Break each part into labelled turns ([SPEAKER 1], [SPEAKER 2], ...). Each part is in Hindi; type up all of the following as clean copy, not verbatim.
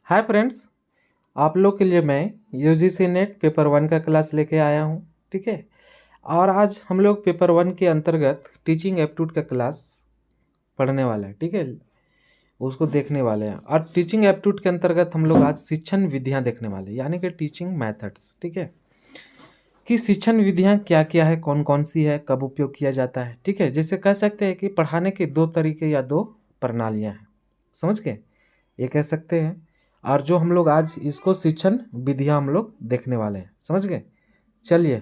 [SPEAKER 1] हाय फ्रेंड्स, आप लोग के लिए मैं यूजीसी नेट पेपर 1 का क्लास लेके आया हूँ। ठीक है। और आज हम लोग पेपर 1 के अंतर्गत टीचिंग एप्टीट्यूड का क्लास पढ़ने वाला है। ठीक है, उसको देखने वाले हैं। और टीचिंग एप्टीट्यूड के अंतर्गत हम लोग आज शिक्षण विधियाँ देखने वाले हैं, यानी कि टीचिंग मेथड्स। ठीक है, कि शिक्षण विधियाँ क्या क्या है, कौन कौन सी है, कब उपयोग किया जाता है। ठीक है, जैसे कह सकते हैं कि पढ़ाने के दो तरीके या दो प्रणालियाँ हैं। समझ गए, ये कह सकते हैं। और जो हम लोग आज इसको शिक्षण विधियाँ हम लोग देखने वाले हैं। समझ गए। चलिए,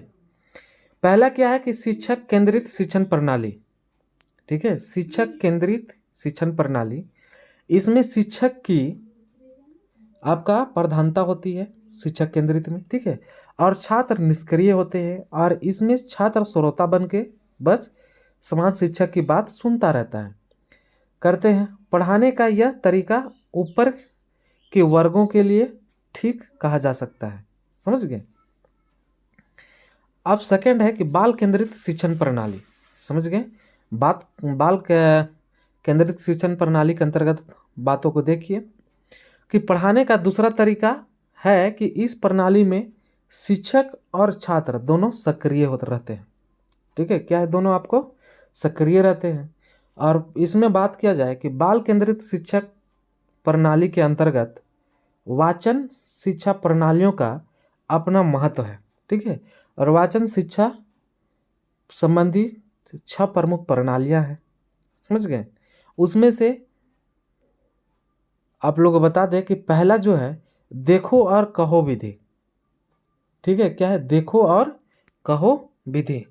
[SPEAKER 1] पहला क्या है कि शिक्षक केंद्रित शिक्षण प्रणाली। ठीक है, शिक्षक केंद्रित शिक्षण प्रणाली, इसमें शिक्षक की आपका प्रधानता होती है शिक्षक केंद्रित में। ठीक है, और छात्र निष्क्रिय होते हैं और इसमें छात्र श्रोता बन के बस समाज शिक्षक की बात सुनता रहता है, करते हैं। पढ़ाने का यह तरीका ऊपर के वर्गों के लिए ठीक कहा जा सकता है। समझ गए। अब सेकंड है कि बाल केंद्रित शिक्षण प्रणाली। समझ गए। केंद्रित शिक्षण प्रणाली के अंतर्गत बातों को देखिए कि पढ़ाने का दूसरा तरीका है कि इस प्रणाली में शिक्षक और छात्र दोनों सक्रिय होते रहते हैं। ठीक है, क्या है, दोनों आपको सक्रिय रहते हैं। और इसमें बात किया जाए कि बाल केंद्रित शिक्षक प्रणाली के अंतर्गत वाचन शिक्षा प्रणालियों का अपना महत्व है। ठीक है, और वाचन शिक्षा संबंधी 6 प्रमुख प्रणालियां हैं। समझ गए। उसमें से आप लोगों को बता दें कि पहला जो है देखो और कहो विधि। ठीक है, क्या है, देखो और कहो विधि।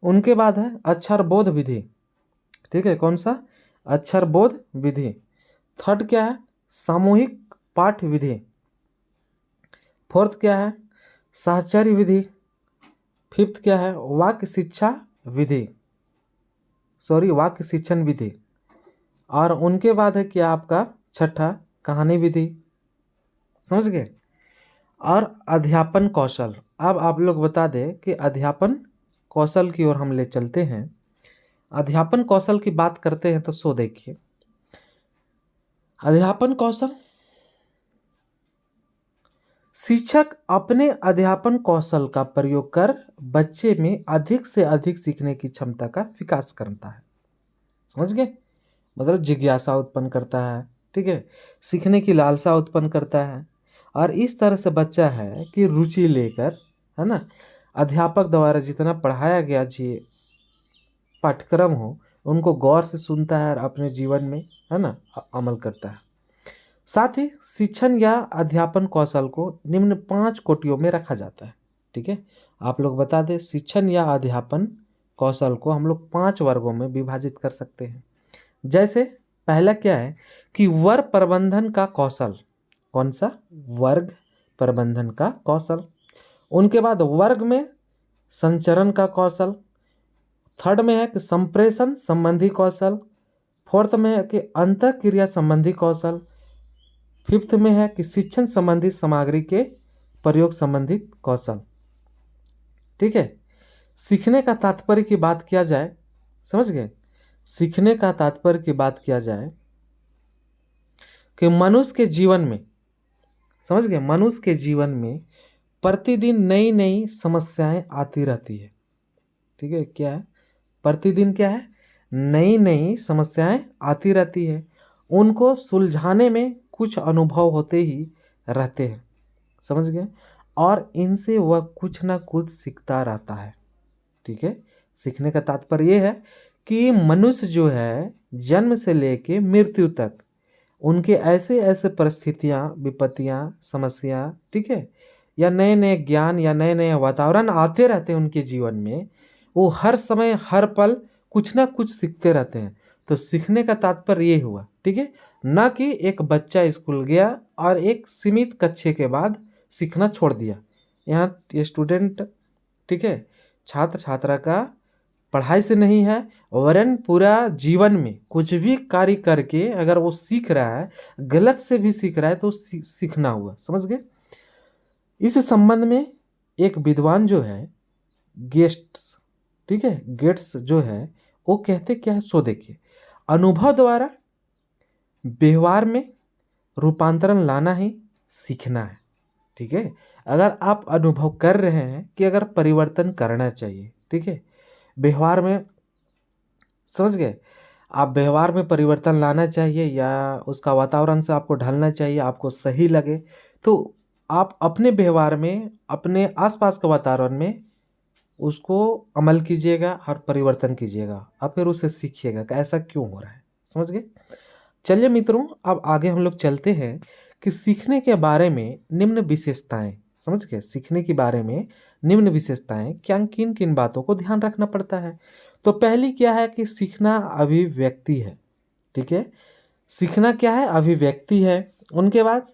[SPEAKER 1] उनके बाद है अक्षर बोध विधि। ठीक है, कौन सा, अक्षर बोध विधि। थर्ड क्या है, सामूहिक पाठ विधि। फोर्थ क्या है, साहचर्य विधि। फिफ्थ क्या है, वाक्य शिक्षा विधि, वाक्य शिक्षण विधि। और उनके बाद है क्या आपका छठा, कहानी विधि। समझ गए। और अध्यापन कौशल। अब आप लोग बता दें कि अध्यापन कौशल की ओर हम ले चलते हैं। अध्यापन कौशल की बात करते हैं तो देखिए, अध्यापन कौशल, शिक्षक अपने अध्यापन कौशल का प्रयोग कर बच्चे में अधिक से अधिक सीखने की क्षमता का विकास करता है। समझ गए, मतलब जिज्ञासा उत्पन्न करता है। ठीक है, सीखने की लालसा उत्पन्न करता है। और इस तरह से बच्चा है कि रुचि लेकर, है ना, अध्यापक द्वारा जितना पढ़ाया गया जी पाठ्यक्रम हो उनको गौर से सुनता है और अपने जीवन में, है ना, अमल करता है। साथ ही शिक्षण या अध्यापन कौशल को निम्न 5 कोटियों में रखा जाता है। ठीक है, आप लोग बता दें शिक्षण या अध्यापन कौशल को हम लोग 5 वर्गों में विभाजित कर सकते हैं। जैसे पहला क्या है कि वर्ग प्रबंधन का कौशल। कौन सा, वर्ग प्रबंधन का कौशल। उनके बाद वर्ग में संचरण का कौशल। थर्ड में है कि संप्रेषण संबंधी कौशल। फोर्थ में है कि अंतःक्रिया संबंधी कौशल। फिफ्थ में है कि शिक्षण संबंधी सामग्री के प्रयोग संबंधी कौशल। ठीक है, सीखने का तात्पर्य की बात किया जाए, समझ गए, सीखने का तात्पर्य की बात किया जाए कि मनुष्य के जीवन में, समझ गए, मनुष्य के जीवन में प्रतिदिन नई नई समस्याएं आती रहती है। ठीक है, क्या है, प्रतिदिन क्या है, नई नई समस्याएं आती रहती है। उनको सुलझाने में कुछ अनुभव होते ही रहते हैं। समझ गए, और इनसे वह कुछ ना कुछ सीखता रहता है। ठीक है, सीखने का तात्पर्य यह है कि मनुष्य जो है जन्म से लेके मृत्यु तक उनके ऐसे ऐसे परिस्थितियाँ, विपत्तियाँ, समस्या, ठीक है, या नए नए ज्ञान या नए नए वातावरण आते रहते हैं उनके जीवन में। वो हर समय हर पल कुछ ना कुछ सीखते रहते हैं। तो सीखने का तात्पर्य ये हुआ। ठीक है, ना कि एक बच्चा स्कूल गया और एक सीमित कक्षा के बाद सीखना छोड़ दिया। यहाँ स्टूडेंट, ठीक है, छात्र छात्रा का पढ़ाई से नहीं है, वरन पूरा जीवन में कुछ भी कार्य करके अगर वो सीख रहा है, गलत से भी सीख रहा है तो सीखना हुआ। समझ गए। इस संबंध में एक विद्वान जो है गेट्स, ठीक है, गेट्स जो है वो कहते क्या है देखिए, अनुभव द्वारा व्यवहार में रूपांतरण लाना ही सीखना है। ठीक है, अगर आप अनुभव कर रहे हैं कि अगर परिवर्तन करना चाहिए, ठीक है, व्यवहार में, समझ गए, आप व्यवहार में परिवर्तन लाना चाहिए या उसका वातावरण से आपको ढलना चाहिए, आपको सही लगे, तो आप अपने व्यवहार में, अपने आसपास के वातावरण में उसको अमल कीजिएगा और परिवर्तन कीजिएगा, और फिर उसे सीखिएगा कि ऐसा क्यों हो रहा है। समझ गए। चलिए मित्रों, अब आगे हम लोग चलते हैं कि सीखने के बारे में निम्न विशेषताएं, समझ गए, सीखने के बारे में निम्न विशेषताएं क्या, किन किन बातों को ध्यान रखना पड़ता है। तो पहली क्या है कि सीखना अभिव्यक्ति है। ठीक है, सीखना क्या है, अभिव्यक्ति है। उनके बाद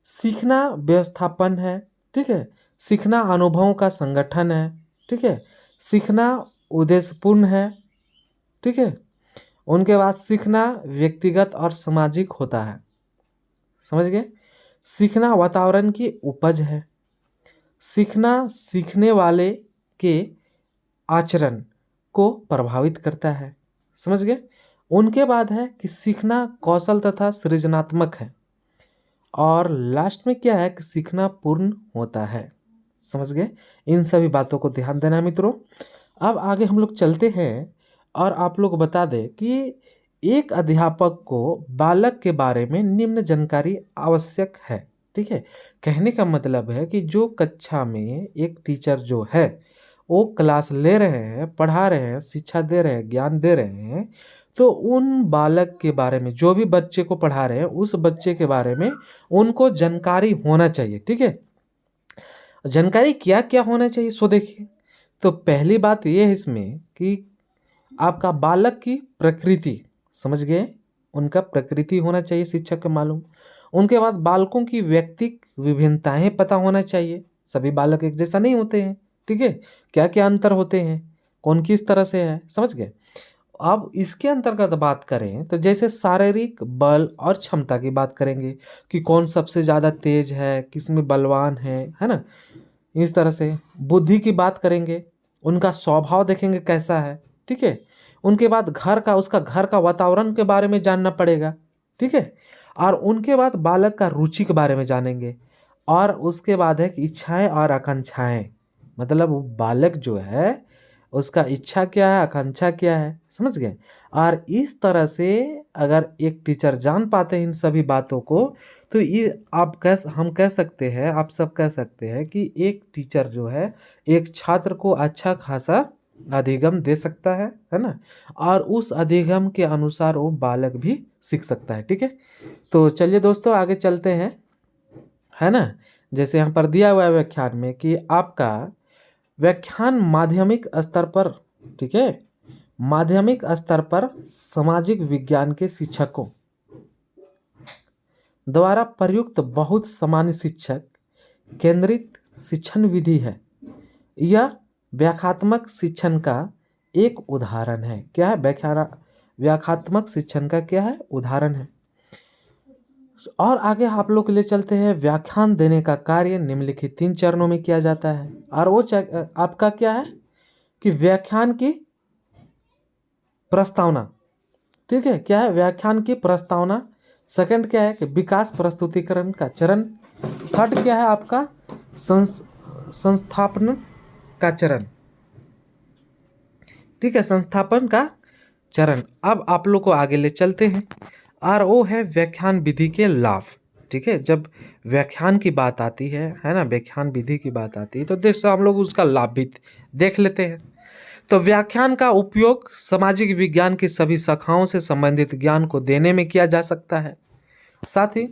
[SPEAKER 1] सीखना व्यवस्थापन है। ठीक है, सीखना अनुभवों का संगठन है। ठीक है, सीखना उद्देश्यपूर्ण है। ठीक है, उनके बाद सीखना व्यक्तिगत और सामाजिक होता है। समझ गए। सीखना वातावरण की उपज है। सीखना सीखने वाले के आचरण को प्रभावित करता है। समझ गए। उनके बाद है कि सीखना कौशल तथा सृजनात्मक है। और लास्ट में क्या है कि सीखना पूर्ण होता है। समझ गए। इन सभी बातों को ध्यान देना मित्रों। अब आगे हम लोग चलते हैं और आप लोग बता दें कि एक अध्यापक को बालक के बारे में निम्न जानकारी आवश्यक है। ठीक है, कहने का मतलब है कि जो कक्षा में एक टीचर जो है वो क्लास ले रहे हैं, पढ़ा रहे हैं, शिक्षा दे रहे हैं, ज्ञान दे रहे हैं, तो उन बालक के बारे में, जो भी बच्चे को पढ़ा रहे हैं उस बच्चे के बारे में उनको जानकारी होना चाहिए। ठीक है, जानकारी क्या क्या होना चाहिए सो देखिए। तो पहली बात यह है इसमें कि आपका बालक की प्रकृति, समझ गए, उनका प्रकृति होना चाहिए शिक्षक को मालूम। उनके बाद बालकों की व्यक्तिक विभिन्नताएं पता होना चाहिए। सभी बालक एक जैसा नहीं होते हैं। ठीक है, क्या क्या अंतर होते हैं, कौन किस तरह से है, समझ गए। अब इसके अंतर्गत बात करें तो जैसे शारीरिक बल और क्षमता की बात करेंगे कि कौन सबसे ज़्यादा तेज है, किस में बलवान है ना। इस तरह से बुद्धि की बात करेंगे, उनका स्वभाव देखेंगे कैसा है। ठीक है, उनके बाद घर का, उसका घर का वातावरण के बारे में जानना पड़ेगा। ठीक है, और उनके बाद बालक का रुचि के बारे में जानेंगे। और उसके बाद है कि इच्छाएं और आकांक्षाएं, मतलब वो बालक जो है उसका इच्छा क्या है, आकांक्षा क्या है, समझ गए। और इस तरह से अगर एक टीचर जान पाते हैं इन सभी बातों को, तो ये हम कह सकते हैं, आप सब कह सकते हैं कि एक टीचर जो है एक छात्र को अच्छा खासा अधिगम दे सकता है ना। और उस अधिगम के अनुसार वो बालक भी सीख सकता है। ठीक है, तो चलिए दोस्तों आगे चलते हैं, है ना। जैसे यहाँ पर दिया हुआ है व्याख्यान में कि आपका व्याख्यान माध्यमिक स्तर पर, ठीक है, माध्यमिक स्तर पर सामाजिक विज्ञान के शिक्षकों द्वारा प्रयुक्त बहुत सामान्य शिक्षक केंद्रित शिक्षण विधि है। यह व्याख्यात्मक शिक्षण का एक उदाहरण है। क्या है, व्याख्यात्मक शिक्षण का क्या है, उदाहरण है। और आगे आप लोग ले चलते हैं। व्याख्यान देने का कार्य निम्नलिखित 3 चरणों में किया जाता है। और वो आपका क्या है कि व्याख्यान की प्रस्तावना, ठीक है, क्या है, व्याख्यान की प्रस्तावना। सेकंड क्या है कि विकास प्रस्तुतिकरण का चरण। थर्ड क्या है आपका संस्थापन का चरण। ठीक है, संस्थापन का चरण। अब आप लोग को आगे ले चलते हैं और वो है व्याख्यान विधि के लाभ। ठीक है, जब व्याख्यान की बात आती है ना, व्याख्यान विधि की बात आती है तो देखो हम लोग उसका लाभ भी देख लेते हैं। तो व्याख्यान का उपयोग सामाजिक विज्ञान की सभी शाखाओं से संबंधित ज्ञान को देने में किया जा सकता है। साथ ही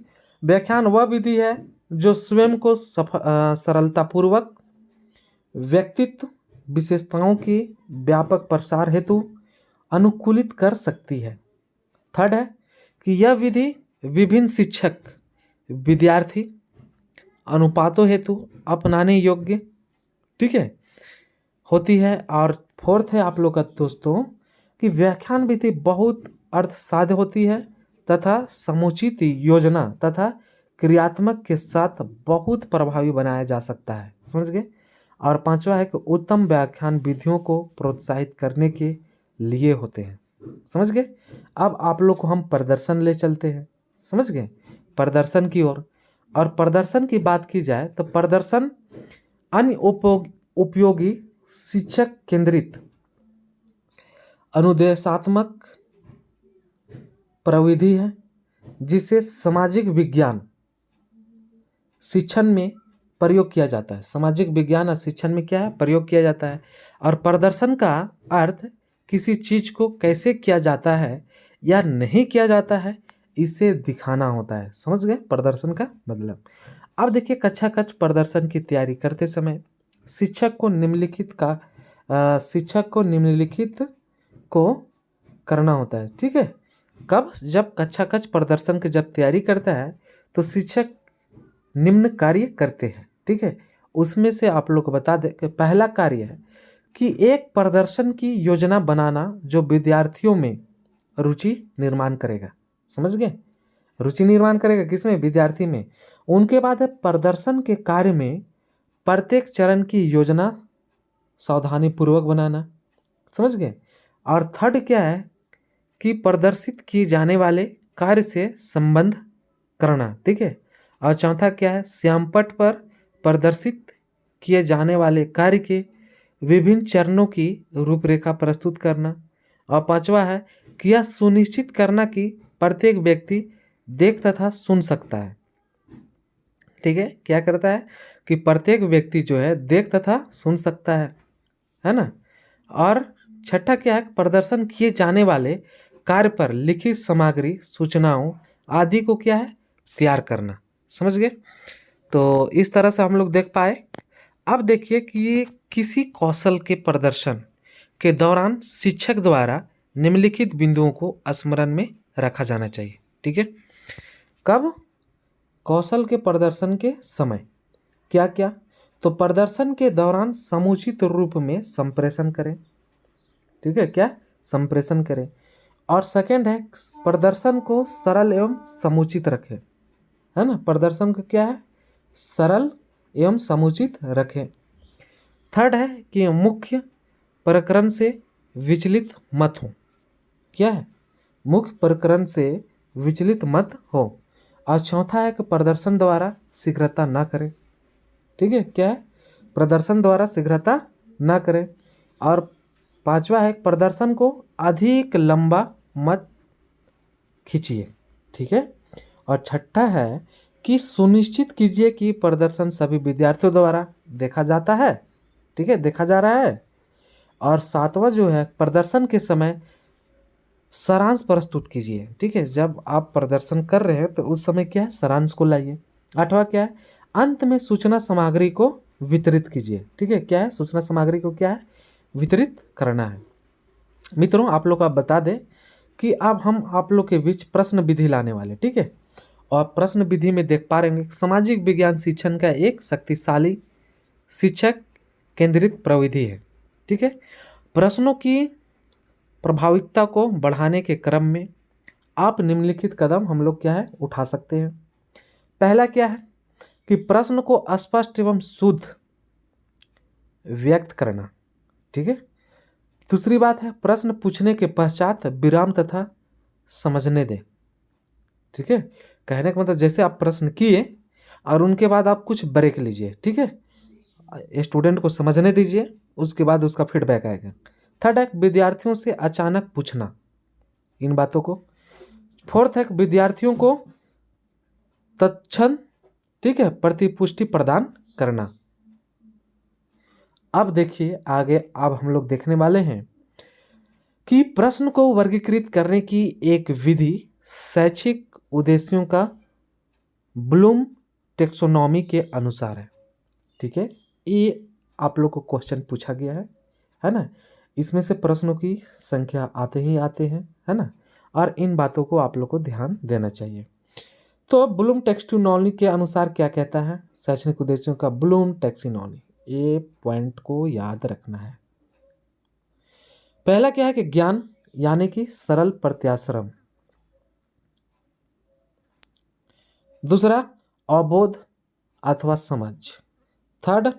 [SPEAKER 1] व्याख्यान वह विधि है जो स्वयं को सरलतापूर्वक व्यक्तित्व विशेषताओं के व्यापक प्रसार हेतु अनुकूलित कर सकती है। थर्ड है कि यह विधि विभिन्न शिक्षक विद्यार्थी अनुपातों हेतु अपनाने योग्य, ठीक है, होती है। और फोर्थ है आप लोग का दोस्तों कि व्याख्यान विधि बहुत अर्थसाध्य होती है तथा समुचित योजना तथा क्रियात्मक के साथ बहुत प्रभावी बनाया जा सकता है। समझ गए। और पांचवा है कि उत्तम व्याख्यान विधियों को प्रोत्साहित करने के लिए होते हैं। समझ गए। अब आप लोग को हम प्रदर्शन ले चलते हैं, समझ गए, प्रदर्शन की ओर। और प्रदर्शन की बात की जाए तो प्रदर्शन अन्य उपयोगी शिक्षक केंद्रित अनुदेशात्मक प्रविधि है जिसे सामाजिक विज्ञान शिक्षण में प्रयोग किया जाता है। सामाजिक विज्ञान और शिक्षण में क्या है, प्रयोग किया जाता है। और प्रदर्शन का अर्थ किसी चीज को कैसे किया जाता है या नहीं किया जाता है इसे दिखाना होता है। समझ गए प्रदर्शन का मतलब। अब देखिए कक्षा कक्ष प्रदर्शन की तैयारी करते समय शिक्षक को निम्नलिखित को करना होता है। ठीक है, कब, जब कक्षा कक्ष प्रदर्शन की जब तैयारी करता है तो शिक्षक निम्न कार्य करते हैं। ठीक है, उसमें से आप लोग को बता दें कि पहला कार्य है कि एक प्रदर्शन की योजना बनाना जो विद्यार्थियों में रुचि निर्माण करेगा। समझ गए, रुचि निर्माण करेगा किसमें, विद्यार्थी में। उनके बाद है प्रदर्शन के कार्य में प्रत्येक चरण की योजना सावधानी पूर्वक बनाना। समझ गए। और थर्ड क्या है कि प्रदर्शित किए जाने वाले कार्य से संबंध करना। ठीक है, और चौथा क्या है, श्यामपट्ट पर प्रदर्शित किए जाने वाले कार्य के विभिन्न चरणों की रूपरेखा प्रस्तुत करना। और पांचवा है कि यह सुनिश्चित करना कि प्रत्येक व्यक्ति देख तथा सुन सकता है। ठीक है, क्या करता है कि प्रत्येक व्यक्ति जो है देख तथा सुन सकता है ना। और छठा क्या है, प्रदर्शन किए जाने वाले कार्य पर लिखित सामग्री सूचनाओं आदि को क्या है, तैयार करना। समझ गए। तो इस तरह से हम लोग देख पाए। अब देखिए कि ये किसी कौशल के प्रदर्शन के दौरान शिक्षक द्वारा निम्नलिखित बिंदुओं को स्मरण में रखा जाना चाहिए। ठीक है, कब, कौशल के प्रदर्शन के समय क्या क्या, तो प्रदर्शन के दौरान समुचित रूप में संप्रेषण करें। ठीक है, क्या, संप्रेषण करें। और सेकंड है प्रदर्शन को सरल एवं समुचित रखें, है ना। प्रदर्शन को क्या है, सरल एवं समुचित रखें। थर्ड है कि मुख्य प्रकरण से विचलित मत हो। क्या है, मुख्य प्रकरण से विचलित मत हो। और चौथा है कि प्रदर्शन द्वारा शीघ्रता ना करें। ठीक है, क्या है, प्रदर्शन द्वारा शीघ्रता ना करें। और पांचवा है प्रदर्शन को अधिक लंबा मत खींचिए। ठीक है, और छठा है कि सुनिश्चित कीजिए कि प्रदर्शन सभी विद्यार्थियों द्वारा देखा जाता है। ठीक है, देखा जा रहा है। और सातवां जो है प्रदर्शन के समय सारांश प्रस्तुत कीजिए। ठीक है, जब आप प्रदर्शन कर रहे हैं तो उस समय क्या है, सारांश को लाइए। आठवां क्या है, अंत में सूचना सामग्री को वितरित कीजिए। ठीक है, क्या है, सूचना सामग्री को क्या है, वितरित करना है। मित्रों आप लोग को बता दें कि अब हम आप लोग के बीच प्रश्न विधि लाने वाले। ठीक है, और प्रश्न विधि में देख पा रहे होंगे सामाजिक विज्ञान शिक्षण का एक शक्तिशाली शिक्षक केंद्रित प्रविधि है। ठीक है, प्रश्नों की प्रभाविकता को बढ़ाने के क्रम में आप निम्नलिखित कदम हम लोग क्या है, उठा सकते हैं। पहला क्या है कि प्रश्न को स्पष्ट एवं शुद्ध व्यक्त करना। ठीक है, दूसरी बात है प्रश्न पूछने के पश्चात विराम तथा समझने दें। ठीक है, कहने का मतलब जैसे आप प्रश्न किए और उनके बाद आप कुछ ब्रेक लीजिए। ठीक है, स्टूडेंट को समझने दीजिए, उसके बाद उसका फीडबैक आएगा। थर्ड है विद्यार्थियों से अचानक पूछना इन बातों को। फोर्थ है विद्यार्थियों को तत्क्षण, ठीक है, प्रतिपुष्टि प्रदान करना। अब देखिए आगे, अब हम लोग देखने वाले हैं कि प्रश्न को वर्गीकृत करने की एक विधि शैक्षिक उद्देश्यों का ब्लूम टेक्सोनॉमी के अनुसार है। ठीक है, ये आप लोग को क्वेश्चन पूछा गया है ना। इसमें से प्रश्नों की संख्या आते ही आते हैं, है ना। और इन बातों को आप लोग को ध्यान देना चाहिए। तो ब्लूम टेक्सोनॉमी के अनुसार क्या कहता है, शैक्षणिक उद्देश्यों का ब्लूम टेक्सोनॉमी, ये पॉइंट को याद रखना है। पहला क्या है कि ज्ञान यानी कि सरल प्रत्याश्रम। दूसरा अवबोध अथवा समझ। थर्ड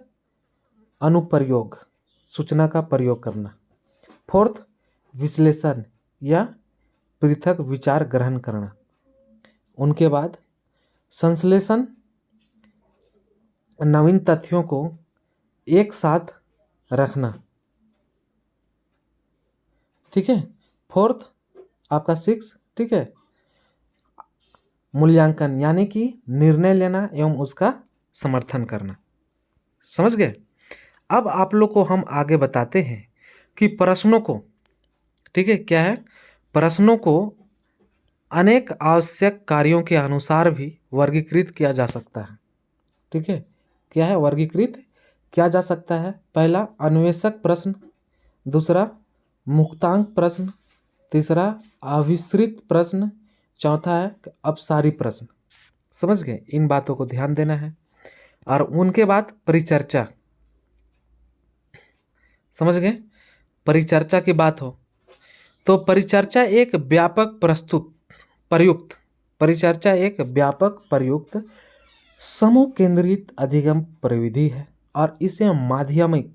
[SPEAKER 1] अनुप्रयोग, सूचना का प्रयोग करना। फोर्थ विश्लेषण या पृथक विचार ग्रहण करना। उनके बाद संश्लेषण नवीन तथ्यों को एक साथ रखना। ठीक है। फोर्थ आपका 6, ठीक है, मूल्यांकन यानी कि निर्णय लेना एवं उसका समर्थन करना। समझ गए। अब आप लोग को हम आगे बताते हैं कि प्रश्नों को, ठीक है, क्या है, प्रश्नों को अनेक आवश्यक कार्यों के अनुसार भी वर्गीकृत किया जा सकता है। ठीक है, क्या है, वर्गीकृत किया जा सकता है। पहला अन्वेषक प्रश्न, दूसरा मुक्तांक प्रश्न, तीसरा अभिसरित प्रश्न, चौथा है अपसारी प्रश्न। समझ गए। इन बातों को ध्यान देना है। और उनके बाद परिचर्चा। समझ गए। परिचर्चा की बात हो तो परिचर्चा एक व्यापक परिचर्चा एक व्यापक प्रयुक्त समूह केंद्रित अधिगम प्रविधि है और इसे माध्यमिक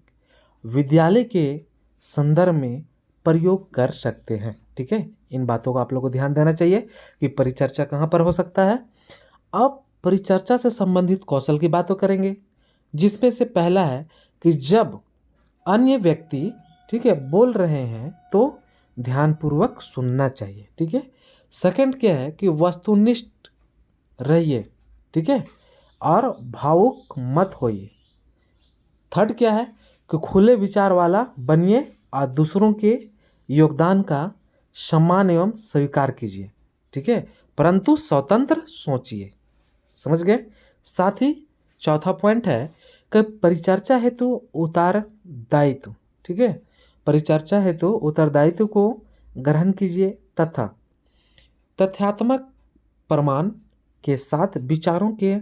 [SPEAKER 1] विद्यालय के संदर्भ में प्रयोग कर सकते हैं। ठीक है, इन बातों को आप लोगों को ध्यान देना चाहिए कि परिचर्चा कहाँ पर हो सकता है। अब परिचर्चा से संबंधित कौशल की बातों करेंगे, जिसमें से पहला है कि जब अन्य व्यक्ति, ठीक है, बोल रहे हैं तो ध्यानपूर्वक सुनना चाहिए। ठीक है। सेकंड क्या है कि वस्तुनिष्ठ रहिए, ठीक है, और भावुक मत होइए। थर्ड क्या है कि खुले विचार वाला बनिए और दूसरों के योगदान का सम्मान एवं स्वीकार कीजिए। ठीक है, परंतु स्वतंत्र सोचिए। समझ गए। साथ ही चौथा पॉइंट है कि परिचर्चा हेतु उत्तरदायित्व, ठीक है, परिचर्चा हेतु उत्तरदायित्व को ग्रहण कीजिए तथा तथ्यात्मक प्रमाण के साथ विचारों के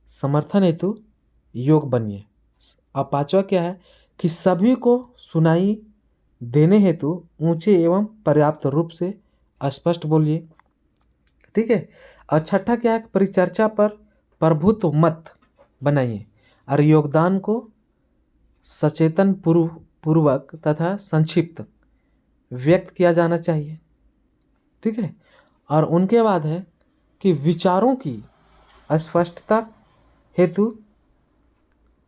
[SPEAKER 1] समर्थन हेतु योग बनिए। अब पांचवा क्या है कि सभी को सुनाई देने हेतु ऊंचे एवं पर्याप्त रूप से स्पष्ट बोलिए। ठीक है। और छठा क्या है, परिचर्चा पर प्रभुत्व मत बनाइए और योगदान को सचेतन पूर्वक तथा संक्षिप्त व्यक्त किया जाना चाहिए। ठीक है। और उनके बाद है कि विचारों की स्पष्टता हेतु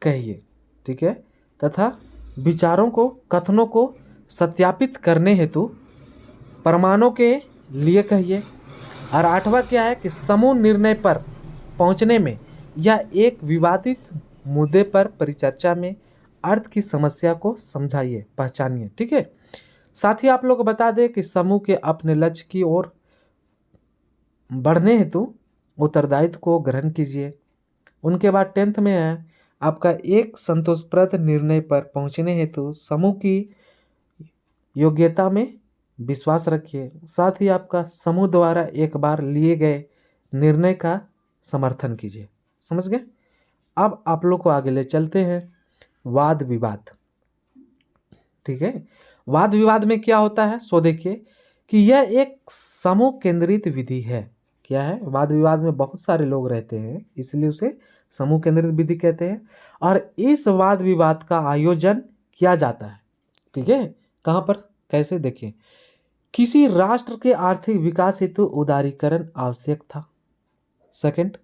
[SPEAKER 1] कहिए। ठीक है, तथा विचारों को, कथनों को सत्यापित करने हेतु प्रमाणों के लिए कहिए। और आठवां क्या है कि समूह निर्णय पर पहुंचने में या एक विवादित मुद्दे पर परिचर्चा में अर्थ की समस्या को समझाइए, पहचानिए। ठीक है। साथ ही आप लोग को बता दें कि समूह के अपने लक्ष्य की ओर बढ़ने हेतु उत्तरदायित्व को ग्रहण कीजिए। उनके बाद 10th में है आपका एक संतोषप्रद निर्णय पर पहुंचने हेतु समूह की योग्यता में विश्वास रखिए। साथ ही आपका समूह द्वारा एक बार लिए गए निर्णय का समर्थन कीजिए। समझ गए। अब आप लोग को आगे ले चलते हैं वाद विवाद। ठीक है, वाद विवाद में क्या होता है सो देखिए कि यह एक समूह केंद्रित विधि है। क्या है, वाद विवाद में बहुत सारे लोग रहते हैं, इसलिए उसे समूह केंद्रित विधि कहते हैं। और इस वाद विवाद का आयोजन किया जाता है। ठीक है, कहाँ पर, कैसे, देखिए, किसी राष्ट्र के आर्थिक विकास हेतु उदारीकरण आवश्यक था। सेकंड,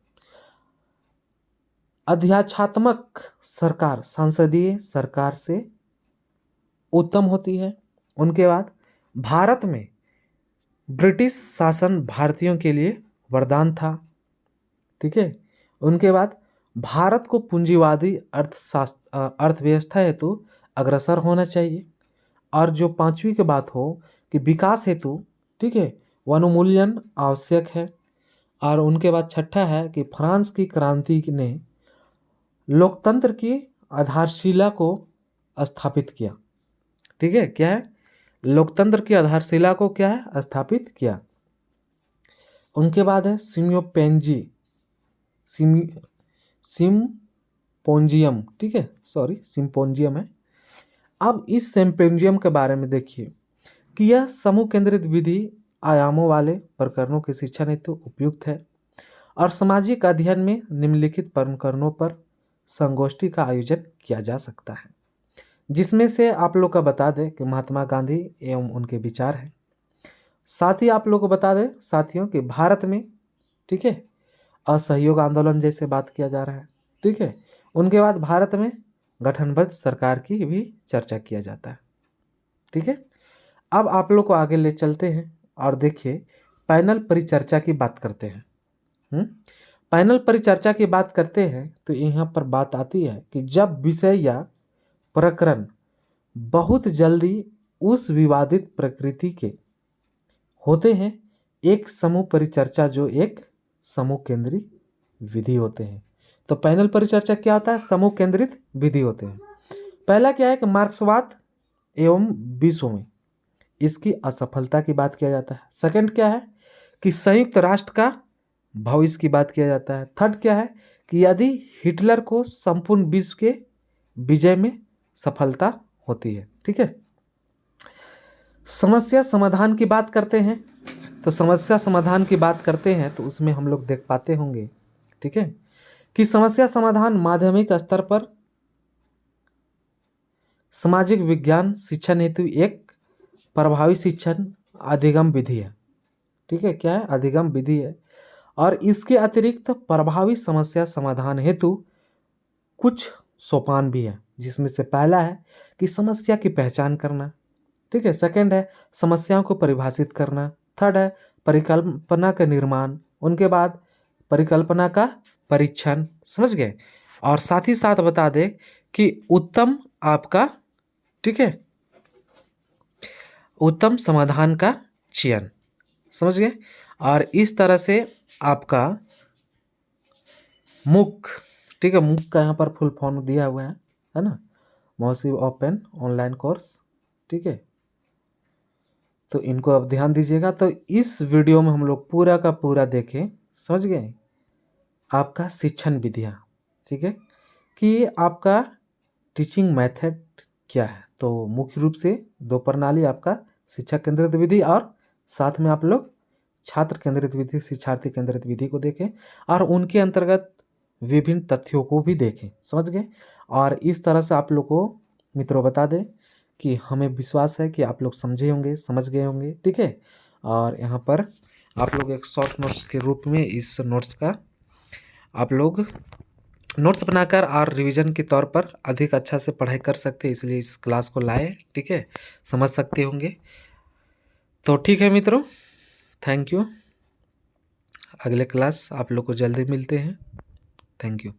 [SPEAKER 1] अध्यात्मक सरकार संसदीय सरकार से उत्तम होती है। उनके बाद भारत में ब्रिटिश शासन भारतीयों के लिए वरदान था। ठीक है। उनके बाद भारत को पूंजीवादी अर्थव्यवस्था हेतु अग्रसर होना चाहिए। और जो पांचवी की बात हो कि विकास हेतु, ठीक है, वनोन्मूलन आवश्यक है। और उनके बाद छठा है कि फ्रांस की क्रांति ने लोकतंत्र की आधारशिला को स्थापित किया। ठीक है, क्या है, लोकतंत्र की आधारशिला को क्या है, स्थापित किया। उनके बाद है सिम्पोजियम। ठीक है, सॉरी, सिम्पोजियम है। अब इस सिम्पोजियम के बारे में देखिए कि यह समूह केंद्रित विधि आयामों वाले प्रकरणों के शिक्षण हेतु उपयुक्त है और सामाजिक अध्ययन में निम्नलिखित प्रकरणों पर संगोष्ठी का आयोजन किया जा सकता है, जिसमें से आप लोग का बता दें कि महात्मा गांधी एवं उनके विचार हैं। साथ ही आप लोग को बता दें साथियों कि भारत में, ठीक है, असहयोग आंदोलन जैसे बात किया जा रहा है। ठीक है। उनके बाद भारत में गठनबद्ध सरकार की भी चर्चा किया जाता है, ठीक है। अब आप लोग को आगे ले चलते हैं और देखिए पैनल परिचर्चा की बात करते हैं। पैनल परिचर्चा की बात करते हैं तो यहाँ पर बात आती है कि जब विषय या प्रकरण बहुत जल्दी उस विवादित प्रकृति के होते हैं, एक समूह परिचर्चा जो एक समूह केंद्रित विधि होते हैं। तो पैनल परिचर्चा क्या होता है? समूह केंद्रित विधि होते हैं। पहला क्या है कि मार्क्सवाद एवं विश्व में इसकी असफलता की बात किया जाता है। सेकंड क्या है कि संयुक्त राष्ट्र का भविष्य की बात किया जाता है। थर्ड क्या है कि यदि हिटलर को संपूर्ण विश्व के विजय में सफलता होती है, ठीक है। समस्या समाधान की बात करते हैं तो समस्या समाधान की बात करते हैं तो उसमें हम लोग देख पाते होंगे, ठीक है, कि समस्या समाधान माध्यमिक स्तर पर सामाजिक विज्ञान शिक्षण हेतु एक प्रभावी शिक्षण अधिगम विधि है, ठीक है। क्या है? अधिगम विधि है। और इसके अतिरिक्त प्रभावी समस्या समाधान हेतु कुछ सोपान भी है, जिसमें से पहला है कि समस्या की पहचान करना, ठीक है। सेकंड है समस्याओं को परिभाषित करना। थर्ड है परिकल्पना का निर्माण। उनके बाद परिकल्पना का परीक्षण, समझ गए। और साथ ही साथ बता दे कि उत्तम आपका, ठीक है, उत्तम समाधान का चयन, समझ गए। और इस तरह से आपका मूक, ठीक है, मूक का यहाँ पर फुल फॉर्म दिया हुआ है ना, मॉसिव ओपन ऑनलाइन कोर्स, ठीक है। तो इनको अब ध्यान दीजिएगा। तो इस वीडियो में हम लोग पूरा का पूरा देखें, समझ गए, आपका शिक्षण विधियाँ, ठीक है, कि आपका टीचिंग मेथड क्या है। तो मुख्य रूप से दो प्रणाली, आपका शिक्षक केंद्रित विधि और साथ में आप लोग छात्र केंद्रित विधि, शिक्षार्थी केंद्रित विधि को देखें और उनके अंतर्गत विभिन्न तथ्यों को भी देखें, समझ गए। और इस तरह से आप लोग को मित्रों बता दें कि हमें विश्वास है कि आप लोग समझे होंगे, समझ गए होंगे, ठीक है। और यहाँ पर आप लोग एक शॉर्ट नोट्स के रूप में इस नोट्स का आप लोग नोट्स बनाकर और रिवीजन के तौर पर अधिक अच्छा से पढ़ाई कर सकते हैं, इसलिए इस क्लास को लाए, ठीक है, समझ सकते होंगे। तो ठीक है मित्रों, थैंक यू। अगले क्लास आप लोग को जल्दी मिलते हैं। Thank you.